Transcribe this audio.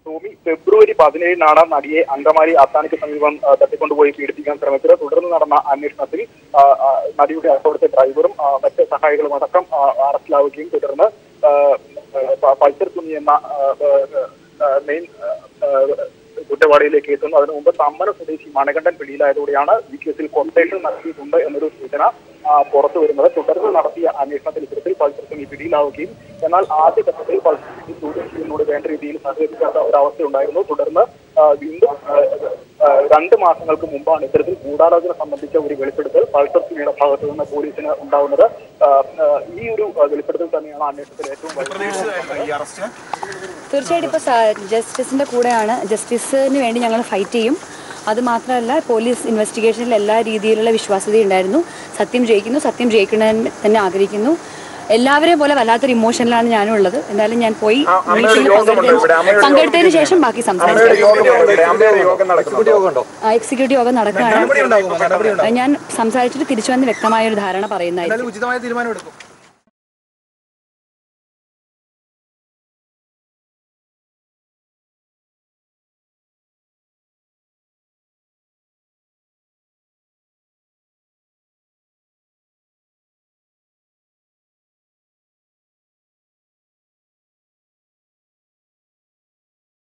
സോമി ഫെബ്രുവരി 17 നടിയെ അങ്കമാലി ആസ്ഥാനയ്ക്ക് സമീപം തട്ടിക്കൊണ്ടുപോയി പീഡിപ്പിക്കാൻ ശ്രമിച്ചത്. തുടർന്ന് നടന്ന അന്വേഷണത്തിൽ നടിയുടെ അവിടുത്തെ ഡ്രൈവറും മറ്റ് സഹായികളും അടക്കം അറസ്റ്റിലാവുകയും തുടർന്ന് പൾസർ സുനി എന്ന മെയിൻ കുറ്റവാളിയിലേക്ക് എത്തുന്നു. അതിനു മുമ്പ് തമ്മന സ്വദേശി മണകണ്ഠൻ പിടിയിലായതോടെയാണ് ഈ കേസിൽ കൊട്ടേഷൻ നടത്തിയിട്ടുണ്ട് എന്നൊരു സൂചന പുറത്തു വരുന്നത്. തുടർന്ന് നടത്തിയ അന്വേഷണത്തിൽ ഇത്തരത്തിൽ പൾസർ സുനി പിടിയിലാവുകയും എന്നാൽ ആദ്യഘട്ടത്തിൽ പൾസർ സുനി ചോദ്യം വേണ്ട രീതിയിൽ സഹകരിക്കാത്ത ഒരവസ്ഥ ഉണ്ടായിരുന്നു. തുടർന്ന് വീണ്ടും 2 മാസങ്ങൾക്ക് മുമ്പാണ് ഇത്തരത്തിൽ ഗൂഢാലോചന സംബന്ധിച്ച ഒരു വെളിപ്പെടുത്തൽ പൾസർ സുനിയുടെ ഭാഗത്തു നിന്ന് പോലീസിന് ഉണ്ടാവുന്നത്. ഈ ഒരു വെളിപ്പെടുത്തൽ തന്നെയാണ് അന്വേഷണത്തിൽ ഏറ്റവും തീർച്ചയായിട്ടും ഇപ്പോൾ ജസ്റ്റിസിന്റെ കൂടെയാണ്. ജസ്റ്റിസിന് വേണ്ടി ഞങ്ങൾ ഫൈറ്റ് ചെയ്യും. അതുമാത്രമല്ല, പോലീസ് ഇൻവെസ്റ്റിഗേഷനിൽ എല്ലാ രീതിയിലുള്ള വിശ്വാസ്യത ഉണ്ടായിരുന്നു. സത്യം ജയിക്കുന്നു, സത്യം ജയിക്കണമെന്ന് തന്നെ ആഗ്രഹിക്കുന്നു. എല്ലാവരെയും പോലെ വല്ലാത്തൊരു ഇമോഷനിലാണ് ഞാനും ഉള്ളത്. എന്തായാലും ഞാൻ പോയി പങ്കെടുത്തതിന് ശേഷം ബാക്കി സംസാരിക്കും. എക്സിക്യൂട്ടീവ് യോഗം നടക്കുകയാണ്. ഞാൻ സംസാരിച്ചിട്ട് തിരിച്ചു വന്ന് വ്യക്തമായ ഒരു ധാരണ പറയുന്നതായിരിക്കും.